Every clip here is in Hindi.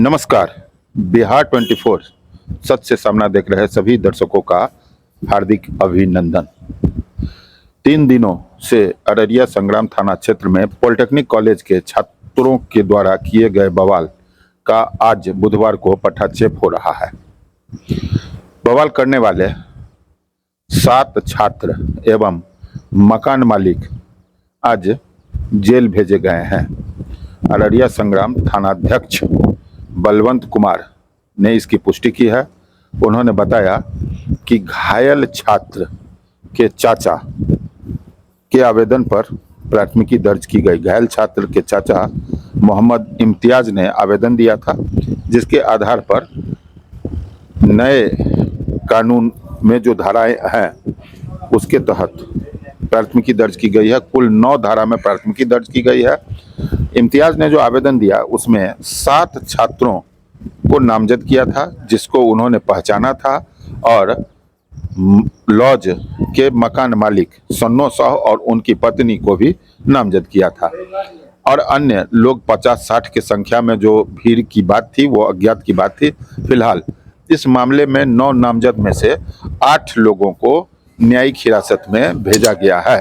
नमस्कार। बिहार 24 सच से सामना देख रहे सभी दर्शकों का हार्दिक अभिनंदन। 3 दिनों से अररिया संग्राम थाना क्षेत्र में पॉलिटेक्निक कॉलेज के छात्रों के द्वारा किए गए बवाल का आज बुधवार को पटाक्षेप हो रहा है। बवाल करने वाले 7 छात्र एवं मकान मालिक आज जेल भेजे गए हैं। अररिया संग्राम थानाध्यक्ष बलवंत कुमार ने इसकी पुष्टि की है। उन्होंने बताया कि घायल छात्र के चाचा के आवेदन पर प्राथमिकी दर्ज की गई। घायल छात्र के चाचा मोहम्मद इम्तियाज ने आवेदन दिया था, जिसके आधार पर नए कानून में जो धाराएं हैं उसके तहत प्राथमिकी दर्ज की गई है। कुल 9 धारा में प्राथमिकी दर्ज की गई है। इम्तियाज ने जो आवेदन दिया उसमें 7 छात्रों को नामजद किया था, जिसको उन्होंने पहचाना था, और लॉज के मकान मालिक सन्नो साहू और उनकी पत्नी को भी नामजद किया था। और अन्य लोग 50-60 की संख्या में जो भीड़ की बात थी वो अज्ञात की बात थी। फिलहाल इस मामले में 9 नामजद में से 8 लोगों को न्यायिक हिरासत में भेजा गया है।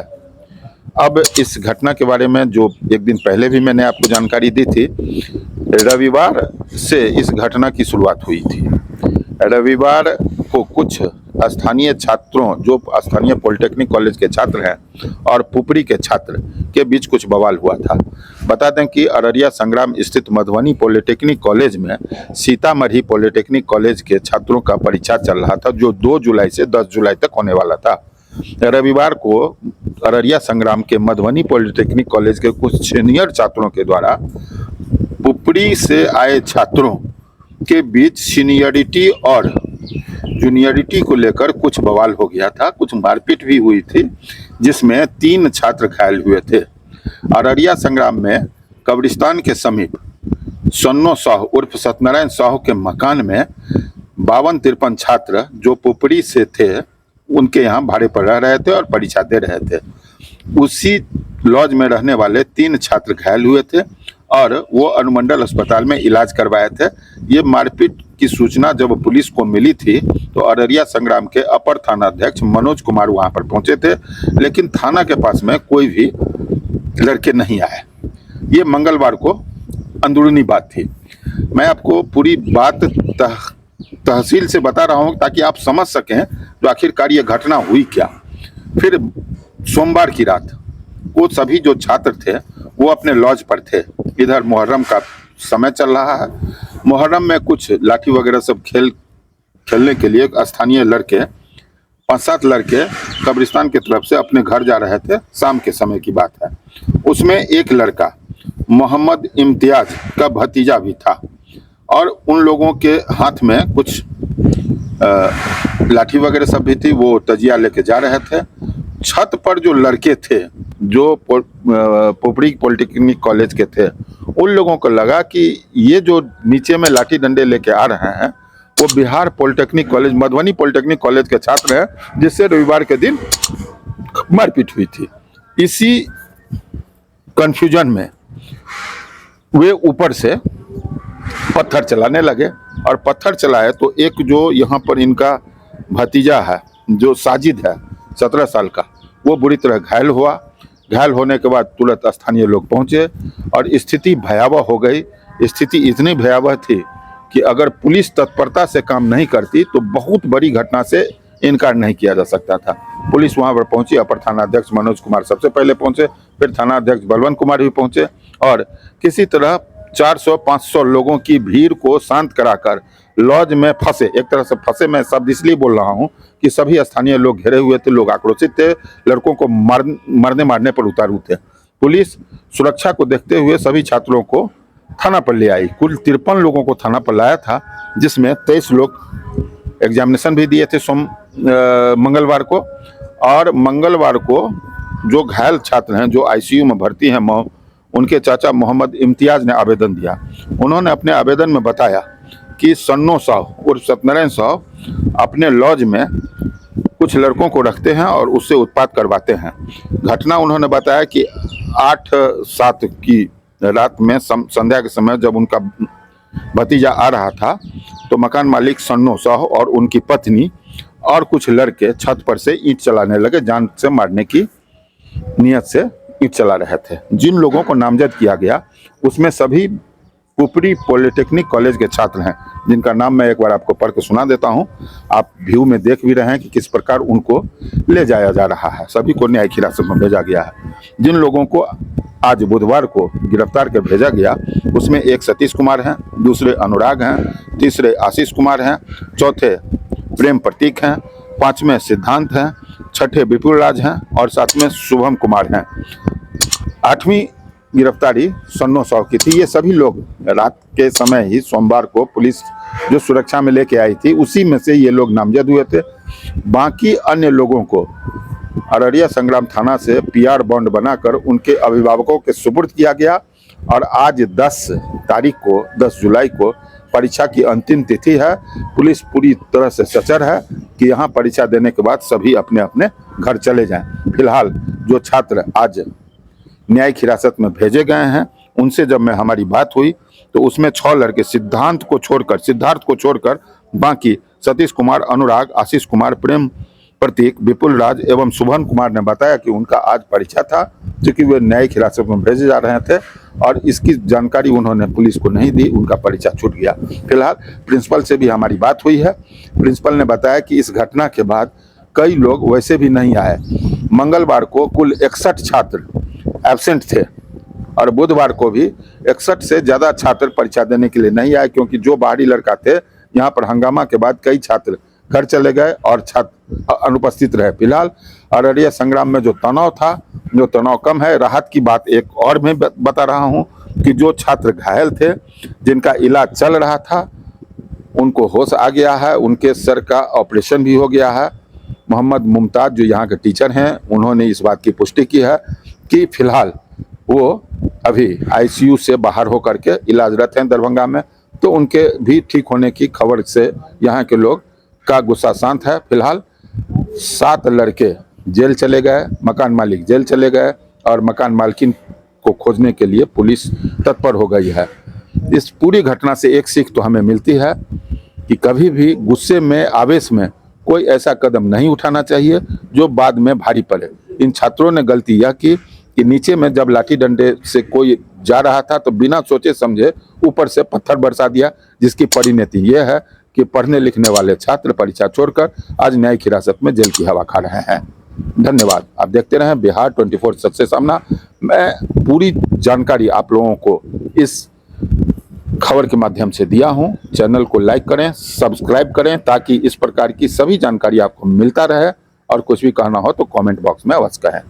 अब इस घटना के बारे में जो एक दिन पहले भी मैंने आपको जानकारी दी थी, रविवार से इस घटना की शुरुआत हुई थी। रविवार को कुछ स्थानीय छात्रों, जो स्थानीय पॉलिटेक्निक कॉलेज के छात्र हैं, और पुपरी के छात्र के बीच कुछ बवाल हुआ था। बता दें कि अररिया संग्राम स्थित मधुबनी पॉलिटेक्निक कॉलेज में सीतामढ़ी पॉलिटेक्निक कॉलेज के छात्रों का परीक्षा चल रहा था, जो 2 जुलाई से 10 जुलाई तक होने वाला था। रविवार को अररिया संग्राम के मधुबनी पॉलिटेक्निक कॉलेज के कुछ सीनियर छात्रों के द्वारा पुपरी से आए छात्रों के बीच सीनियरिटी और जूनियरिटी को लेकर कुछ बवाल हो गया था। कुछ मारपीट भी हुई थी, जिसमें 3 छात्र घायल हुए थे। अररिया संग्राम में कब्रिस्तान के समीप सन्नो साहू उर्फ सत्यनारायण साहू के मकान में 52-53 छात्र जो पुपरी से थे, उनके यहाँ भाड़े पर रह रहे थे और परीक्षा दे रहे थे। उसी लॉज में रहने वाले 3 छात्र घायल हुए थे और वो अनुमंडल अस्पताल में इलाज करवाए थे। ये मारपीट की सूचना जब पुलिस को मिली थी तो अररिया संग्राम के अपर थानाध्यक्ष मनोज कुमार वहां पर पहुंचे थे, लेकिन थाना के पास में कोई भी लड़के नहीं आए। ये मंगलवार को अंदरूनी बात थी। मैं आपको पूरी बात तहसील से बता रहा हूं ताकि आप समझ सकें तो आखिरकार ये घटना हुई क्या। फिर सोमवार की रात वो सभी जो छात्र थे वो अपने लॉज पर थे। इधर मुहर्रम का समय चल रहा है। मुहर्रम में कुछ लाठी वगैरह सब खेलने के लिए स्थानीय लड़के 5-7 लड़के कब्रिस्तान की तरफ से अपने घर जा रहे थे। शाम के समय की बात है। उसमें एक लड़का मोहम्मद इम्तियाज का भतीजा भी था और उन लोगों के हाथ में कुछ लाठी वगैरह सब भी थी। वो तजिया लेके जा रहे थे। छत पर जो लड़के थे जो पुपरी पॉलिटेक्निक कॉलेज के थे, उन लोगों को लगा कि ये जो नीचे में लाठी डंडे लेके आ रहे हैं वो Bihar polytechnic college, Madhubani polytechnic college के छात्र हैं, जिससे रविवार के दिन मारपीट हुई थी। इसी कंफ्यूजन में वे ऊपर से पत्थर चलाने लगे और पत्थर चलाए तो एक जो यहाँ पर इनका भतीजा है, जो साजिद है 17 साल का, वो बुरी तरह घायल हुआ। घायल होने के बाद तुरंत स्थानीय लोग पहुंचे और स्थिति भयावह हो गई। स्थिति इतनी भयावह थी कि अगर पुलिस तत्परता से काम नहीं करती तो बहुत बड़ी घटना से इनकार नहीं किया जा सकता था। पुलिस वहां पर पहुंची। अपर थानाध्यक्ष मनोज कुमार सबसे पहले पहुंचे, फिर थानाध्यक्ष बलवंत कुमार भी पहुंचे और किसी तरह 400-500 लोगों की भीड़ को शांत कराकर लॉज में फंसे, एक तरह से फंसे, मैं शब्द इसलिए बोल रहा हूं कि सभी स्थानीय लोग घिरे हुए थे, लोग आक्रोशित थे, लड़कों को मरने मारने पर उतारू थे। पुलिस सुरक्षा को देखते हुए सभी छात्रों को थाना पर ले आई। कुल 53 लोगों को थाना पर लाया था, जिसमें 23 लोग एग्जामिनेशन भी दिए थे मंगलवार को। और मंगलवार को जो घायल छात्र हैं, जो आईसीयू में भर्ती हैं, उनके चाचा मोहम्मद इम्तियाज ने आवेदन दिया। उन्होंने अपने आवेदन में बताया कि सन्नो साहू उर्फ सत्यनारायण साहू अपने लॉज में कुछ लड़कों को रखते हैं और उससे उत्पात करवाते हैं। घटना उन्होंने बताया कि 8-7 की रात में संध्या के समय जब उनका भतीजा आ रहा था तो मकान मालिक सन्नो साह और उनकी पत्नी और कुछ लड़के छत पर से ईंट चलाने लगे, जान से मारने की नियत से ईंट चला रहे थे। जिन लोगों को नामजद किया गया उसमें सभी पुपरी पॉलिटेक्निक कॉलेज के छात्र हैं, जिनका नाम मैं एक बार आपको पढ़ के सुना देता हूं। आप व्यू में देख भी रहे हैं कि किस प्रकार उनको ले जाया जा रहा है। सभी को न्यायिक हिरासत में भेजा गया है। जिन लोगों को आज बुधवार को गिरफ्तार कर भेजा गया उसमें एक सतीश कुमार हैं, दूसरे अनुराग हैं, तीसरे आशीष कुमार हैं, चौथे प्रेम प्रतीक हैं, पांचवें सिद्धांत हैं, छठे विपुल राज हैं और सातवें शुभम कुमार हैं। आठवीं गिरफ्तारी सन्नो साहु की थी। ये सभी लोग रात के समय ही सोमवार को पुलिस जो सुरक्षा में लेके आई थी उसी में से ये लोग नामजद हुए थे। बाकी अन्य लोगों को अररिया संग्राम थाना से पीआर बॉन्ड बनाकर उनके अभिभावकों के सुपुर्द किया गया और आज 10 जुलाई को परीक्षा की अंतिम तिथि है। पुलिस पूरी तरह से सचर है कि यहाँ परीक्षा देने के बाद सभी अपने अपने घर चले जाएं। फिलहाल जो छात्र आज न्यायिक हिरासत में भेजे गए हैं उनसे जब मैं हमारी बात हुई तो उसमें 6 लड़के सिद्धार्थ को छोड़कर बाकी सतीश कुमार, अनुराग, आशीष कुमार, प्रेम प्रतीक, विपुल राज एवं शुभम कुमार ने बताया कि उनका आज परीक्षा था, क्योंकि वे न्यायिक हिरासत में भेजे जा रहे थे और इसकी जानकारी उन्होंने पुलिस को नहीं दी, उनका परीक्षा छूट गया। फिलहाल प्रिंसिपल से भी हमारी बात हुई है। प्रिंसिपल ने बताया कि इस घटना के बाद कई लोग वैसे भी नहीं आए। मंगलवार को कुल 61 छात्र एब्सेंट थे और बुधवार को भी 61 से ज़्यादा छात्र परीक्षा देने के लिए नहीं आए, क्योंकि जो बाहरी लड़का थे यहाँ पर हंगामा के बाद कई छात्र घर चले गए और छात्र अनुपस्थित रहे। फिलहाल अररिया संग्राम में जो तनाव कम है। राहत की बात एक और मैं बता रहा हूँ कि जो छात्र घायल थे जिनका इलाज चल रहा था उनको होश आ गया है, उनके सर का ऑपरेशन भी हो गया है। मोहम्मद मुमताज जो यहाँ के टीचर हैं उन्होंने इस बात की पुष्टि की है कि फिलहाल वो अभी आईसीयू से बाहर होकर के इलाजरत हैं दरभंगा में। तो उनके भी ठीक होने की खबर से यहाँ के लोग का गुस्सा शांत है। फिलहाल 7 लड़के जेल चले गए, मकान मालिक जेल चले गए और मकान मालकिन को खोजने के लिए पुलिस तत्पर हो गई है। इस पूरी घटना से एक सीख तो हमें मिलती है कि कभी भी गुस्से में, आवेश में कोई ऐसा कदम नहीं उठाना चाहिए जो बाद में भारी पड़े। इन छात्रों ने गलती यह की कि नीचे में जब लाठी डंडे से कोई जा रहा था तो बिना सोचे समझे ऊपर से पत्थर बरसा दिया, जिसकी परिणति ये है कि पढ़ने लिखने वाले छात्र परीक्षा छोड़कर आज न्यायिक हिरासत में जेल की हवा खा रहे हैं। धन्यवाद। आप देखते रहें बिहार 24 सच से सामना। मैं पूरी जानकारी आप लोगों को इस खबर के माध्यम से दिया हूं। चैनल को लाइक करें, सब्सक्राइब करें ताकि इस प्रकार की सभी जानकारी आपको मिलता रहे और कुछ भी कहना हो तो कमेंट बॉक्स में अवश्य कहें।